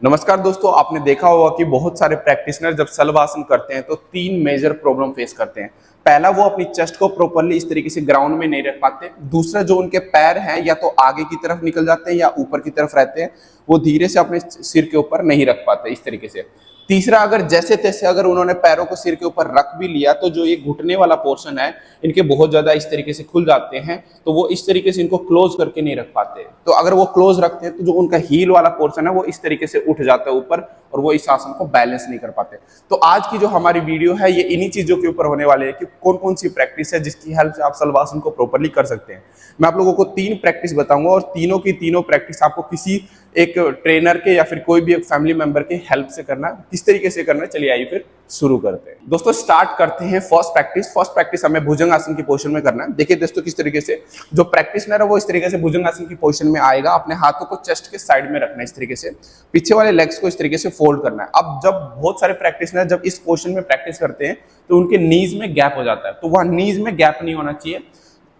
नमस्कार दोस्तों, आपने देखा होगा कि बहुत सारे प्रैक्टिशनर जब शलभासन करते हैं तो तीन मेजर प्रॉब्लम फेस करते हैं। पहला, वो अपनी चेस्ट को प्रॉपरली इस तरीके से ग्राउंड में नहीं रख पाते। दूसरा, जो उनके पैर हैं या तो आगे की तरफ निकल जाते हैं या ऊपर की तरफ रहते हैं, वो धीरे से अपने सिर के ऊपर नहीं रख पाते इस तरीके से। तीसरा, अगर जैसे तैसे अगर उन्होंने पैरों को सिर के ऊपर रख भी लिया तो जो ये घुटने वाला पोर्शन है इनके बहुत ज्यादा इस तरीके से खुल जाते हैं, तो वो इस तरीके से इनको क्लोज करके नहीं रख पाते। तो अगर वो क्लोज रखते हैं तो जो उनका हील वाला पोर्शन है वो इस तरीके से उठ जाता है ऊपर और वो इस आसन को बैलेंस नहीं कर पाते। तो आज की जो हमारी वीडियो है ये इन्हीं चीजों के ऊपर होने वाले है कि कौन कौन सी प्रैक्टिस है जिसकी हेल्प से आप शलभासन को प्रॉपरली कर सकते हैं। मैं आप लोगों को तीन प्रैक्टिस बताऊंगा और तीनों की तीनों प्रैक्टिस आपको किसी एक ट्रेनर के या फिर कोई भी एक फैमिली मेंबर के हेल्प से करना, किस तरीके से करना, चलिए आइए फिर शुरू करते हैं। दोस्तों स्टार्ट करते हैं फर्स्ट प्रैक्टिस हमें भुजंग आसन की पोजीशन में करना है। देखिए दोस्तों किस तरीके से जो प्रैक्टिशनर है वो इस तरीके से भुजंग आसन की पोजीशन में आएगा, अपने हाथों को चेस्ट के साइड में रखना है, इस तरीके से पीछे वाले लेग्स को इस तरीके से फोल्ड करना है। अब जब बहुत सारे प्रैक्टिशनर जब इस पोजीशन में प्रैक्टिस करते हैं तो उनके नीज में गैप हो जाता है, तो वह नीज में गैप नहीं होना चाहिए।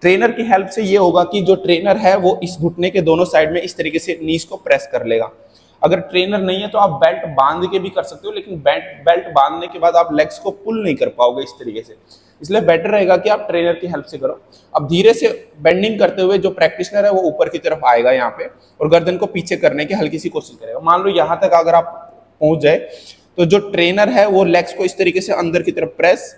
ट्रेनर की हेल्प से ये होगा कि जो ट्रेनर है वो इस घुटने के दोनों साइड में इस तरीके से नीज को प्रेस कर लेगा। अगर ट्रेनर नहीं है तो आप बेल्ट बांध के भी कर सकते हो, लेकिन बेल्ट बांधने के बाद आप लेग्स को पुल नहीं कर पाओगे इस तरीके से, इसलिए बेटर रहेगा कि आप ट्रेनर की हेल्प से करो। अब धीरे से बेंडिंग करते हुए जो प्रैक्टिशनर है वो ऊपर की तरफ आएगा यहाँ पे और गर्दन को पीछे करने की हल्की सी कोशिश करेगा। मान लो यहाँ तक अगर आप पहुंच जाए तो जो ट्रेनर है वो लेग्स को इस तरीके से अंदर की तरफ प्रेस,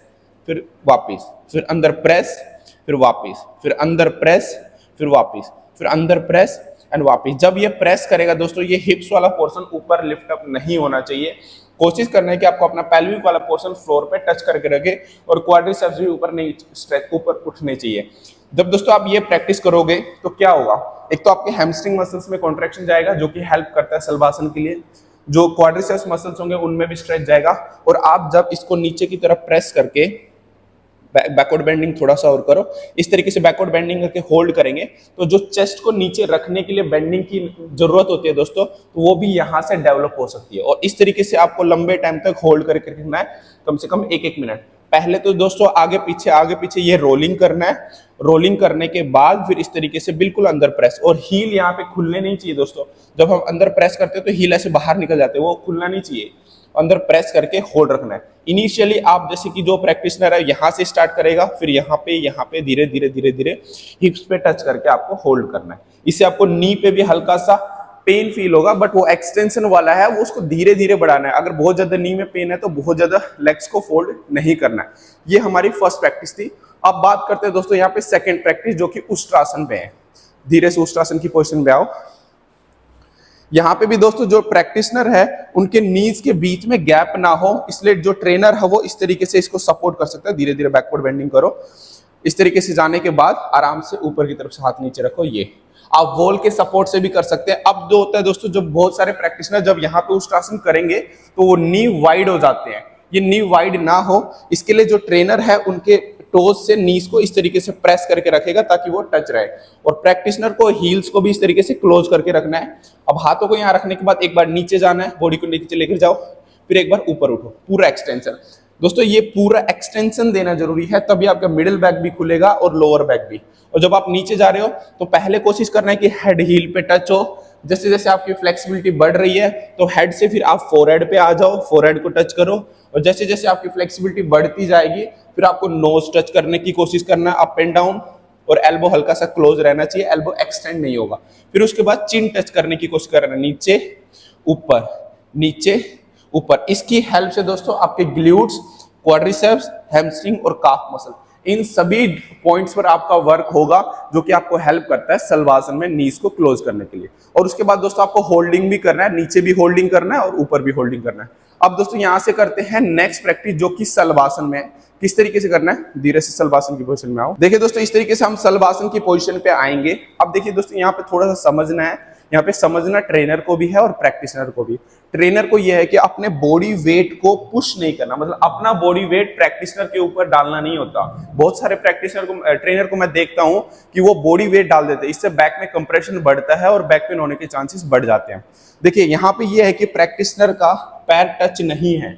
फिर वापिस, फिर अंदर प्रेस, फिर वापिस, फिर अंदर प्रेस, फिर वापिस, फिर अंदर प्रेस एंड वापिस। जब ये प्रेस करेगा दोस्तों ये हिप्स वाला पोर्शन ऊपर लिफ्ट अप नहीं होना चाहिए। कोशिश करना है कि आपको अपना पेल्विक वाला पोर्शन फ्लोर पे टच करके रखे और क्वाड्रिसेप्स भी ऊपर नहीं स्ट्रेच ऊपर उठने चाहिए। जब दोस्तों आप ये प्रैक्टिस करोगे तो क्या होगा, एक तो आपके हैमस्ट्रिंग मसल्स में कॉन्ट्रैक्शन जाएगा जो कि हेल्प करता है शलभासन के लिए, जो क्वाड्रिसेप्स मसल्स होंगे उनमें भी स्ट्रेच जाएगा। और आप जब इसको नीचे की तरफ प्रेस करके बैकवर्ड बेंडिंग थोड़ा सा और करो, इस तरीके से बैकवर्ड बेंडिंग करके होल्ड करेंगे तो जो चेस्ट को नीचे रखने के लिए बेंडिंग की जरूरत होती है दोस्तों, तो वो भी यहाँ से डेवलप हो सकती है। और इस तरीके से आपको लंबे टाइम तक होल्ड करके रखना है, कम से कम 1-1 मिनट। पहले तो दोस्तों आगे पीछे ये रोलिंग करना है। रोलिंग करने के बाद फिर इस तरीके से बिल्कुल अंदर प्रेस, और हील यहाँ पे खुलने नहीं चाहिए दोस्तों। जब हम अंदर प्रेस करते हैं तो हील ऐसे बाहर निकल जाते हैं, वो खुलना नहीं चाहिए, अंदर प्रेस करके होल्ड रखना है। इनिशियली आप जैसे कि जो प्रैक्टिशनर है यहाँ से स्टार्ट करेगा, फिर यहाँ पे धीरे धीरे हिप्स पे टच करके आपको होल्ड करना है। इससे आपको नी पे भी हल्का सा पेन फील होगा, बट वो एक्सटेंशन वाला है, वो उसको धीरे धीरे बढ़ाना है। अगर बहुत ज्यादा नी में पेन है तो बहुत ज्यादा लेग्स को फोल्ड नहीं करना है। ये हमारी फर्स्ट प्रैक्टिस थी। अब बात करते हैं दोस्तों यहाँ पे सेकेंड प्रैक्टिस जो कि उष्ट्रासन पे है। धीरे से उष्ट्रासन की पोजिशन पे आओ। यहाँ पे भी दोस्तों जो प्रैक्टिशनर है उनके नीज के बीच में गैप ना हो, इसलिए जो ट्रेनर है वो इस तरीके से इसको सपोर्ट कर सकता है। धीरे धीरे बैकवर्ड बेंडिंग करो, इस तरीके से जाने के बाद आराम से ऊपर की तरफ से हाथ नीचे रखो। ये आप वॉल के सपोर्ट से भी कर सकते हैं। अब जो होता है दोस्तों, जब बहुत सारे प्रैक्टिशनर जब यहाँ पे उष्ट्रासन करेंगे तो वो नी वाइड हो जाते हैं। ये नी वाइड ना हो इसके लिए जो ट्रेनर है उनके टोज से नीज को इस तरीके से प्रेस करके रखेगा ताकि वो टच रहे, और प्रैक्टिशनर को हील्स को भी इस तरीके से क्लोज करके रखना है। अब हाथों को यहाँ रखने के बाद एक बार नीचे जाना है, बॉडी को नीचे लेकर जाओ, फिर एक बार ऊपर उठो, पूरा एक्सटेंशन। दोस्तों ये पूरा एक्सटेंशन देना जरूरी है, तभी आपका मिडिल बैक भी खुलेगा और लोअर बैक भी। और जब आप नीचे जा रहे हो तो पहले कोशिश करना है कि हेड हील पे टच हो। जैसे जैसे आपकी फ्लेक्सिबिलिटी बढ़ रही है तो हेड से फिर आप फोरहेड पे आ जाओ, फोरहेड को टच करो, और जैसे जैसे आपकी फ्लेक्सिबिलिटी बढ़ती जाएगी फिर आपको नोज टच करने की कोशिश करना है, अप एंड डाउन, और एल्बो हल्का सा क्लोज रहना चाहिए, एल्बो एक्सटेंड नहीं होगा। फिर उसके बाद चिन टच करने की कोशिश करना, नीचे ऊपर। इसकी हेल्प से दोस्तों आपके ग्लूट्स, क्वाड्रिसेप्स, हैमस्ट्रिंग और काफ मसल, इन सभी पॉइंट्स पर आपका वर्क होगा जो कि आपको हेल्प करता है शलभासन में नीज को क्लोज करने के लिए। और उसके बाद दोस्तों आपको होल्डिंग भी करना है, नीचे भी होल्डिंग करना है और ऊपर भी होल्डिंग करना है। अब दोस्तों यहां से करते हैं नेक्स्ट प्रैक्टिस जो कि शलभासन में है। किस तरीके से करना है, धीरे से शलभासन की पोजीशन में आओ। देखिए दोस्तों इस तरीके से हम शलभासन की पोजीशन पे आएंगे। अब देखिए दोस्तों यहाँ पे थोड़ा सा समझना है, यहाँ पे समझना ट्रेनर को भी है और प्रैक्टिशनर को भी। ट्रेनर को यह है कि अपने बॉडी वेट को पुश नहीं करना, मतलब अपना बॉडी वेट प्रैक्टिशनर के ऊपर डालना नहीं होता। बहुत सारे प्रैक्टिशनर को, ट्रेनर को मैं देखता हूं कि वो बॉडी वेट डाल देते हैं, इससे बैक में कंप्रेशन बढ़ता है और बैक पेन होने के चांसेस बढ़ जाते हैं। देखिए यहाँ पे ये है कि प्रैक्टिशनर का पैर टच नहीं है,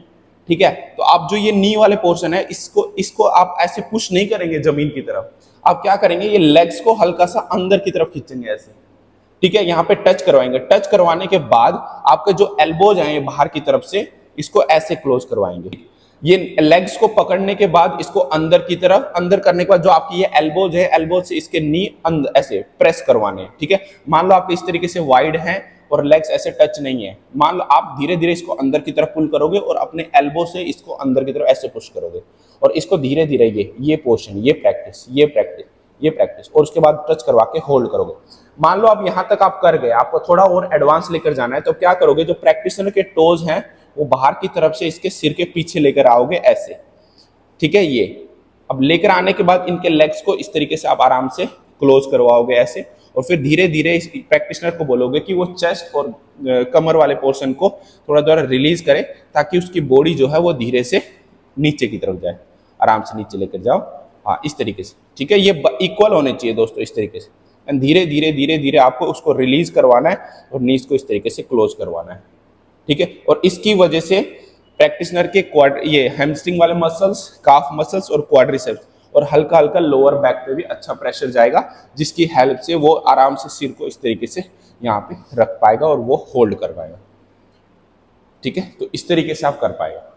ठीक है, तो आप जो ये नी वाले पोर्शन है इसको आप ऐसे पुश नहीं करेंगे जमीन की तरफ। आप क्या करेंगे, ये लेग्स को हल्का सा अंदर की तरफ खींचेंगे ऐसे, ठीक है, यहाँ पे टच करवाएंगे। टच करवाने के बाद आपके जो एल्बोज हैं ये बाहर की तरफ से, इसको ऐसे क्लोज करवाएंगे। ये लेग्स को पकड़ने के बाद इसको अंदर की तरफ, अंदर करने के बाद जो आपकी ये एल्बोज है, एल्बोज से इसके नी अंदर ऐसे प्रेस करवाने हैं। ठीक है, मान लो आपके इस तरीके से वाइड हैं और लेग्स ऐसे टच नहीं है, मान लो आप धीरे धीरे इसको अंदर की तरफ पुल करोगे और अपने एल्बो से इसको अंदर की तरफ ऐसे पुश करोगे और इसको धीरे धीरे ये पोर्शन, ये प्रैक्टिस, ये प्रैक्टिस, ये प्रैक्टिस, और उसके बाद टच करवा के होल्ड करोगे। मान लो अब यहां तक आप कर गए, आपको थोड़ा और एडवांस लेकर जाना है, तो क्या करोगे, जो प्रैक्टिशनर के टोज हैं वो बाहर की तरफ से इसके सिर के पीछे लेकर आओगे ऐसे। ठीक है, ये अब लेकर आने के बाद इनके लेग्स को इस तरीके से आप आराम से क्लोज करवाओगे ऐसे, और फिर धीरे धीरे इस प्रैक्टिशनर को बोलोगे कि वो चेस्ट और कमर वाले पोर्शन को थोड़ा थोड़ा रिलीज करे, ताकि उसकी बॉडी जो है वो धीरे से नीचे की तरफ जाए, आराम से नीचे लेकर जाओ। हाँ, इस तरीके से। ठीक है, ये इक्वल होने चाहिए दोस्तों, इस तरीके से। एंड धीरे धीरे धीरे धीरे आपको उसको रिलीज करवाना है और नीज को इस तरीके से क्लोज करवाना है। ठीक है, और इसकी वजह से प्रैक्टिशनर के ये हैमस्ट्रिंग वाले मसल्स, काफ मसल्स और क्वाड्रिसेप्स और हल्का हल्का लोअर बैक पे भी अच्छा प्रेशर जाएगा, जिसकी हेल्प से वो आराम से सिर को इस तरीके से यहाँ पे रख पाएगा और वो होल्ड कर पाएगा। ठीक है, तो इस तरीके से आप कर पाएगा।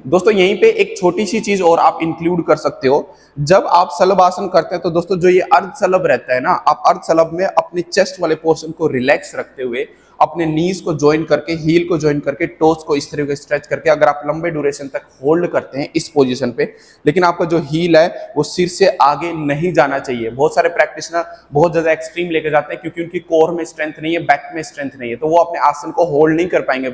दोस्तों यहीं पे एक छोटी सी चीज और आप इंक्लूड कर सकते हो। जब आप सलब आसन करते हैं तो दोस्तों जो ये अर्ध सलब रहता है ना, आप अर्ध सलब में अपने चेस्ट वाले पोर्शन को रिलैक्स रखते हुए, अपने नीज को ज्वाइन करके, हील को ज्वाइन करके, टोस को इस तरीके से स्ट्रेच करके, अगर आप लंबे ड्यूरेशन तक होल्ड करते हैं इस पोजीशन पे, लेकिन आपका जो हील है वो सिर से आगे नहीं जाना चाहिए। बहुत सारे प्रैक्टिशनर बहुत ज्यादा एक्सट्रीम लेके जाते हैं, क्योंकि उनकी कोर में स्ट्रेंथ नहीं है, बैक में स्ट्रेंथ नहीं है, तो वो अपने आसन को होल्ड नहीं कर पाएंगे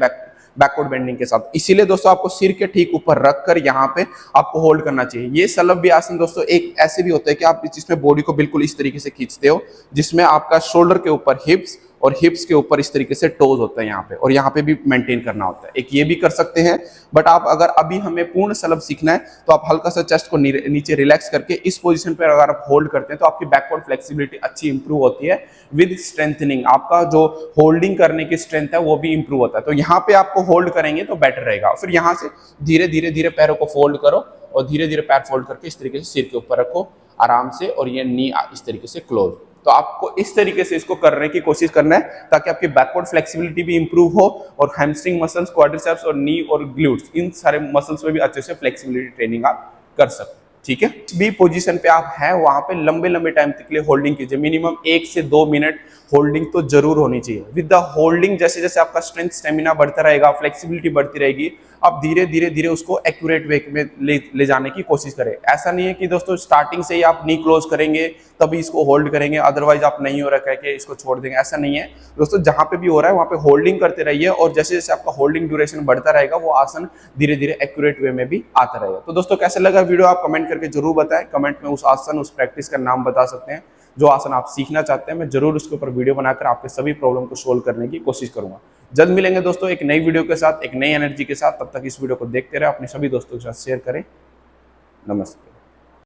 बैकवर्ड बेंडिंग के साथ। इसीलिए दोस्तों आपको सिर के ठीक ऊपर रखकर यहाँ पे आपको होल्ड करना चाहिए। ये सलभ आसन दोस्तों एक ऐसे भी होता है कि आप जिसमें बॉडी को बिल्कुल इस तरीके से खींचते हो, जिसमें आपका शोल्डर के ऊपर हिप्स और हिप्स के ऊपर इस तरीके से टोज होता है यहाँ पे, और यहाँ पे भी मेंटेन करना होता है। एक ये भी कर सकते हैं, बट आप अगर अभी हमें पूर्ण सलभ सीखना है तो आप हल्का सा चेस्ट को नीचे रिलैक्स करके इस पोजीशन पर अगर आप होल्ड करते हैं तो आपकी बैकवर्ड फ्लेक्सिबिलिटी अच्छी इंप्रूव होती है। विद स्ट्रेंथनिंग आपका जो होल्डिंग करने की स्ट्रेंथ है वो भी इंप्रूव होता है। तो यहाँ पे आपको होल्ड करेंगे तो बेटर रहेगा। फिर यहाँ से धीरे धीरे धीरे पैरों को फोल्ड करो और धीरे धीरे पैर फोल्ड करके इस तरीके से सिर के ऊपर रखो आराम से, और ये नी इस तरीके से क्लोज। तो आपको इस तरीके से इसको करने की कोशिश करना है, ताकि आपकी बैकवर्ड फ्लेक्सिबिलिटी भी इंप्रूव हो और हैमस्ट्रिंग मसल्स, क्वाड्रिसेप्स और नी और ग्लूट्स, इन सारे मसल्स में भी अच्छे से फ्लेक्सिबिलिटी ट्रेनिंग आप कर सकते। ठीक है, जिस भी पोजीशन पे आप हैं वहां पे लंबे लंबे टाइम तक के लिए होल्डिंग कीजिए। मिनिमम 1 से 2 मिनट होल्डिंग तो जरूर होनी चाहिए। विद द होल्डिंग जैसे जैसे आपका स्ट्रेंथ स्टेमिना बढ़ता रहेगा, फ्लेक्सिबिलिटी बढ़ती रहेगी, आप धीरे धीरे धीरे उसको एक्यूरेट वे में ले जाने की कोशिश करें। ऐसा नहीं है कि दोस्तों स्टार्टिंग से ही आप नी क्लोज करेंगे तभी इसको होल्ड करेंगे, अदरवाइज आप नहीं हो रहा है कि इसको छोड़ देंगे, ऐसा नहीं है दोस्तों। जहां पे भी हो रहा है वहां पे होल्डिंग करते रहिए, और जैसे जैसे आपका होल्डिंग ड्यूरेशन बढ़ता रहेगा वो आसन धीरे धीरे एक्यूरेट वे में भी आता रहेगा। तो दोस्तों कैसे लगा वीडियो आप कमेंट करके जरूर बताएं। कमेंट में उस आसन, उस प्रैक्टिस का नाम बता सकते हैं जो आसन आप सीखना चाहते हैं। मैं जरूर उसके ऊपर वीडियो बनाकर आपके सभी प्रॉब्लम को सोल्व करने की कोशिश करूंगा। जल्द मिलेंगे दोस्तों एक नई वीडियो के साथ, एक नई एनर्जी के साथ। तब तक इस वीडियो को देखते रहे, अपने सभी दोस्तों के साथ शेयर करें। नमस्ते।